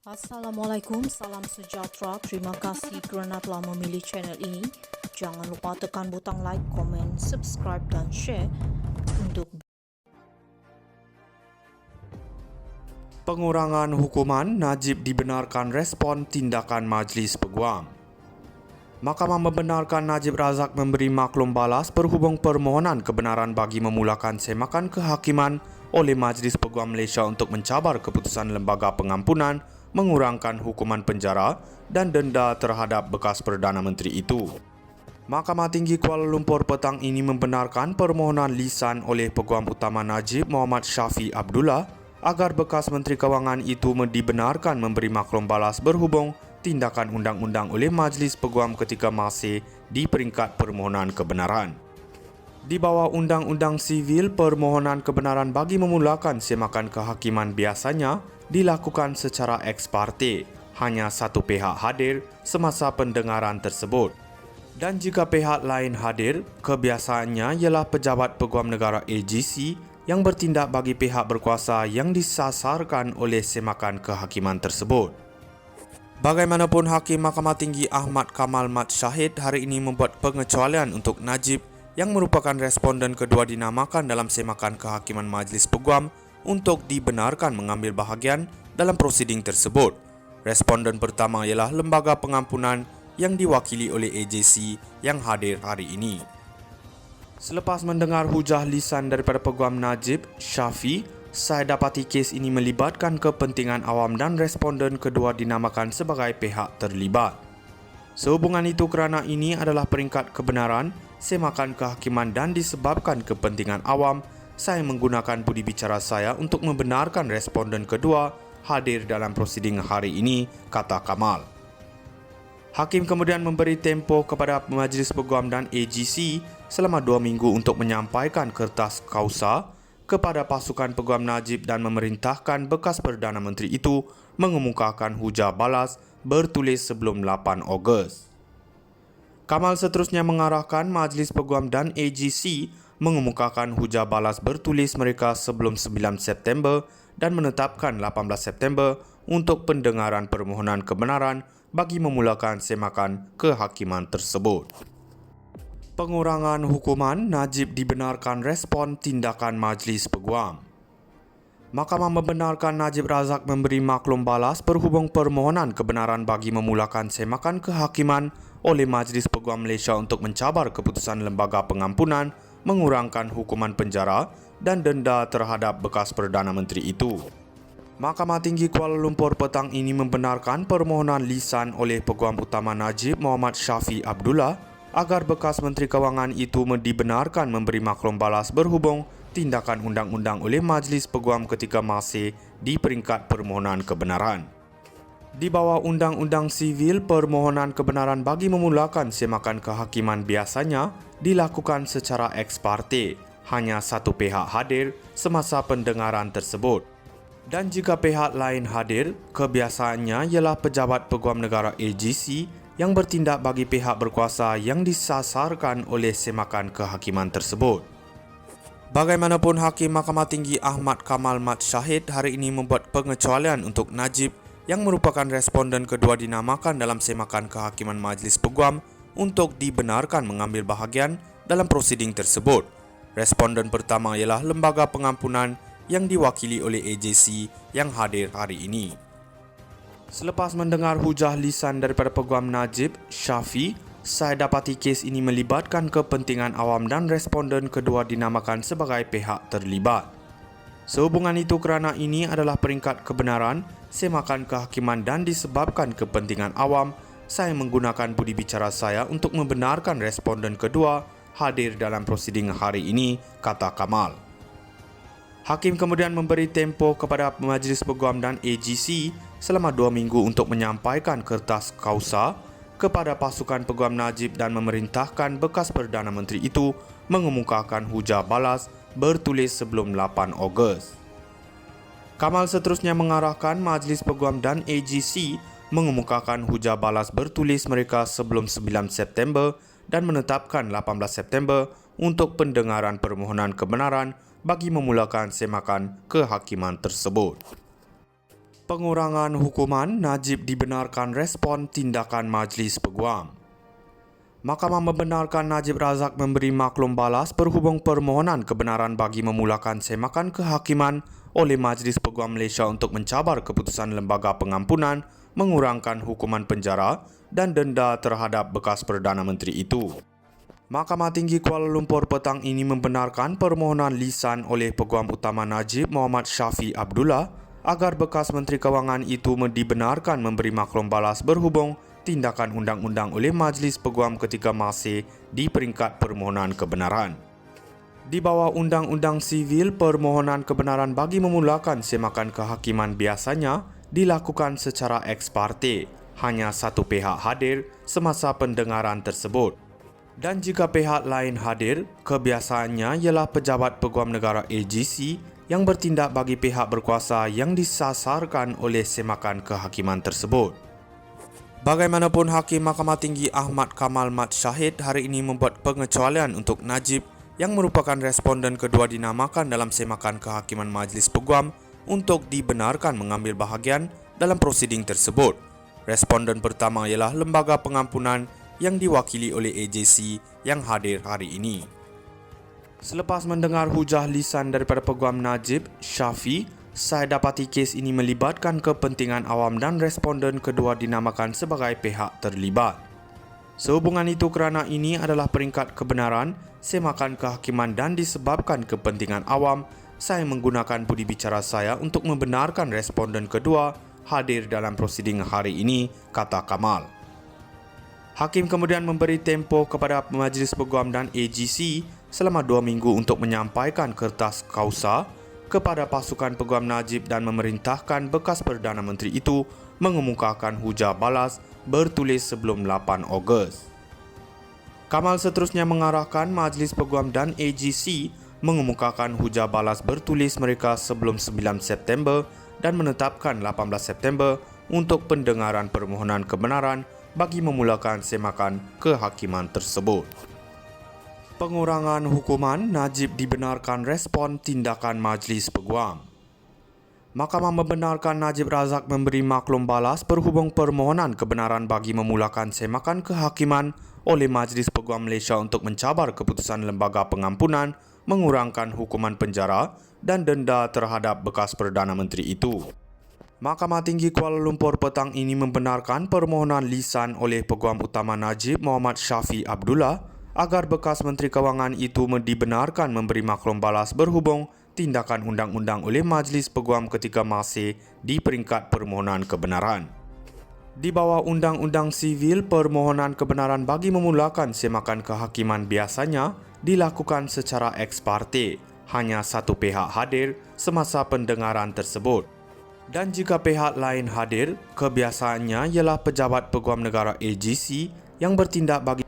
Assalamualaikum, salam sejahtera. Terima kasih kerana telah memilih channel ini. Jangan lupa tekan butang like, komen, subscribe dan share untuk Pengurangan hukuman, Najib dibenarkan respon tindakan Majlis Peguam. Mahkamah membenarkan Najib Razak memberi maklum balas berhubung permohonan kebenaran bagi memulakan semakan kehakiman oleh Majlis Peguam Malaysia untuk mencabar keputusan Lembaga Pengampunan mengurangkan hukuman penjara dan denda terhadap bekas Perdana Menteri itu. Mahkamah Tinggi Kuala Lumpur petang ini membenarkan permohonan lisan oleh Peguam Utama Najib Muhammad Syafi Abdullah agar bekas Menteri Kewangan itu dibenarkan memberi maklum balas berhubung tindakan undang-undang oleh Majlis Peguam ketika masih di peringkat permohonan kebenaran. Di bawah Undang-Undang Sivil, permohonan kebenaran bagi memulakan semakan kehakiman biasanya dilakukan secara ex parte, hanya satu pihak hadir semasa pendengaran tersebut. Dan jika pihak lain hadir, kebiasaannya ialah pejabat Peguam Negara AGC yang bertindak bagi pihak berkuasa yang disasarkan oleh semakan kehakiman tersebut. Bagaimanapun, Hakim Mahkamah Tinggi Ahmad Kamal Mat Syahid hari ini membuat pengecualian untuk Najib yang merupakan responden kedua dinamakan dalam semakan kehakiman Majlis Peguam untuk dibenarkan mengambil bahagian dalam prosiding tersebut. Responden pertama ialah Lembaga Pengampunan yang diwakili oleh AJC yang hadir hari ini. Selepas mendengar hujah lisan daripada Peguam Najib, Syafi, saya dapati kes ini melibatkan kepentingan awam dan responden kedua dinamakan sebagai pihak terlibat. Sehubungan itu kerana ini adalah peringkat kebenaran, semakan kehakiman dan disebabkan kepentingan awam, saya menggunakan budi bicara saya untuk membenarkan responden kedua hadir dalam prosiding hari ini, kata Kamal. Hakim kemudian memberi tempoh kepada Majlis Peguam dan AGC selama 2 minggu untuk menyampaikan kertas kausa kepada pasukan Peguam Najib dan memerintahkan bekas Perdana Menteri itu mengemukakan hujah balas bertulis sebelum 8 Ogos. Kamal seterusnya mengarahkan Majlis Peguam dan AGC mengemukakan hujah balas bertulis mereka sebelum 9 September dan menetapkan 18 September untuk pendengaran permohonan kebenaran bagi memulakan semakan kehakiman tersebut. Pengurangan hukuman, Najib dibenarkan respon tindakan Majlis Peguam. Mahkamah membenarkan Najib Razak memberi maklum balas berhubung permohonan kebenaran bagi memulakan semakan kehakiman oleh Majlis Peguam Malaysia untuk mencabar keputusan Lembaga Pengampunan mengurangkan hukuman penjara dan denda terhadap bekas Perdana Menteri itu. Mahkamah Tinggi Kuala Lumpur petang ini membenarkan permohonan lisan oleh Peguam Utama Najib Muhammad Syafi Abdullah agar bekas Menteri Kewangan itu dibenarkan memberi maklum balas berhubung tindakan undang-undang oleh Majlis Peguam ketika masih di peringkat permohonan kebenaran. Di bawah Undang-Undang Sivil, permohonan kebenaran bagi memulakan semakan kehakiman biasanya dilakukan secara ex parte, hanya satu pihak hadir semasa pendengaran tersebut. Dan jika pihak lain hadir, kebiasaannya ialah pejabat Peguam Negara AGC yang bertindak bagi pihak berkuasa yang disasarkan oleh semakan kehakiman tersebut. Bagaimanapun, Hakim Mahkamah Tinggi Ahmad Kamal Mat Syahid hari ini membuat pengecualian untuk Najib yang merupakan responden kedua dinamakan dalam semakan kehakiman Majlis Peguam untuk dibenarkan mengambil bahagian dalam prosiding tersebut. Responden pertama ialah Lembaga Pengampunan yang diwakili oleh AJC yang hadir hari ini. Selepas mendengar hujah lisan daripada Peguam Najib, Syafi, saya dapati kes ini melibatkan kepentingan awam dan responden kedua dinamakan sebagai pihak terlibat. Sehubungan itu kerana ini adalah peringkat kebenaran, semakan kehakiman dan disebabkan kepentingan awam, saya menggunakan budi bicara saya untuk membenarkan responden kedua hadir dalam prosiding hari ini, kata Kamal. Hakim kemudian memberi tempoh kepada Majlis Peguam dan AGC selama 2 minggu untuk menyampaikan kertas kausa kepada pasukan Peguam Najib dan memerintahkan bekas Perdana Menteri itu mengemukakan hujah balas bertulis sebelum 8 Ogos. Kamal seterusnya mengarahkan Majlis Peguam dan AGC mengemukakan hujah balas bertulis mereka sebelum 9 September dan menetapkan 18 September untuk pendengaran permohonan kebenaran bagi memulakan semakan kehakiman tersebut. Pengurangan hukuman, Najib dibenarkan respon tindakan Majlis Peguam. Mahkamah membenarkan Najib Razak memberi maklum balas berhubung permohonan kebenaran bagi memulakan semakan kehakiman oleh Majlis Peguam Malaysia untuk mencabar keputusan Lembaga Pengampunan mengurangkan hukuman penjara dan denda terhadap bekas Perdana Menteri itu. Mahkamah Tinggi Kuala Lumpur petang ini membenarkan permohonan lisan oleh Peguam Utama Najib Muhammad Syafi Abdullah agar bekas Menteri Kewangan itu dibenarkan memberi maklum balas berhubung tindakan undang-undang oleh Majlis Peguam ketika masih di peringkat permohonan kebenaran. Di bawah Undang-Undang Sivil, permohonan kebenaran bagi memulakan semakan kehakiman biasanya dilakukan secara ex parte, hanya satu pihak hadir semasa pendengaran tersebut. Dan jika pihak lain hadir, kebiasaannya ialah pejabat Peguam Negara AGC yang bertindak bagi pihak berkuasa yang disasarkan oleh semakan kehakiman tersebut. Bagaimanapun, Hakim Mahkamah Tinggi Ahmad Kamal Mat Syahid hari ini membuat pengecualian untuk Najib yang merupakan responden kedua dinamakan dalam semakan kehakiman Majlis Peguam untuk dibenarkan mengambil bahagian dalam prosiding tersebut. Responden pertama ialah Lembaga Pengampunan yang diwakili oleh AJC yang hadir hari ini. Selepas mendengar hujah lisan daripada Peguam Najib, Syafi, saya dapati kes ini melibatkan kepentingan awam dan responden kedua dinamakan sebagai pihak terlibat. Sehubungan itu, kerana ini adalah peringkat kebenaran, semakan kehakiman dan disebabkan kepentingan awam, saya menggunakan budi bicara saya untuk membenarkan responden kedua hadir dalam prosiding hari ini, kata Kamal. Hakim kemudian memberi tempoh kepada Majlis Peguam dan AGC selama 2 minggu untuk menyampaikan kertas kausa kepada pasukan Peguam Najib dan memerintahkan bekas Perdana Menteri itu mengemukakan hujah balas bertulis sebelum 8 Ogos. Kamal seterusnya mengarahkan Majlis Peguam dan AGC mengemukakan hujah balas bertulis mereka sebelum 9 September dan menetapkan 18 September untuk pendengaran permohonan kebenaran bagi memulakan semakan kehakiman tersebut. Pengurangan hukuman, Najib dibenarkan respon tindakan Majlis Peguam. Mahkamah membenarkan Najib Razak memberi maklum balas berhubung permohonan kebenaran bagi memulakan semakan kehakiman oleh Majlis Peguam Malaysia untuk mencabar keputusan Lembaga Pengampunan mengurangkan hukuman penjara dan denda terhadap bekas Perdana Menteri itu. Mahkamah Tinggi Kuala Lumpur petang ini membenarkan permohonan lisan oleh Peguam Utama Najib Muhammad Syafi Abdullah agar bekas Menteri Kewangan itu dibenarkan memberi maklum balas berhubung tindakan undang-undang oleh Majlis Peguam ketika masih di peringkat permohonan kebenaran. Di bawah Undang-Undang Sivil, permohonan kebenaran bagi memulakan semakan kehakiman biasanya dilakukan secara ex parte, hanya satu pihak hadir semasa pendengaran tersebut. Dan jika pihak lain hadir, kebiasaannya ialah pejabat Peguam Negara AGC yang bertindak bagi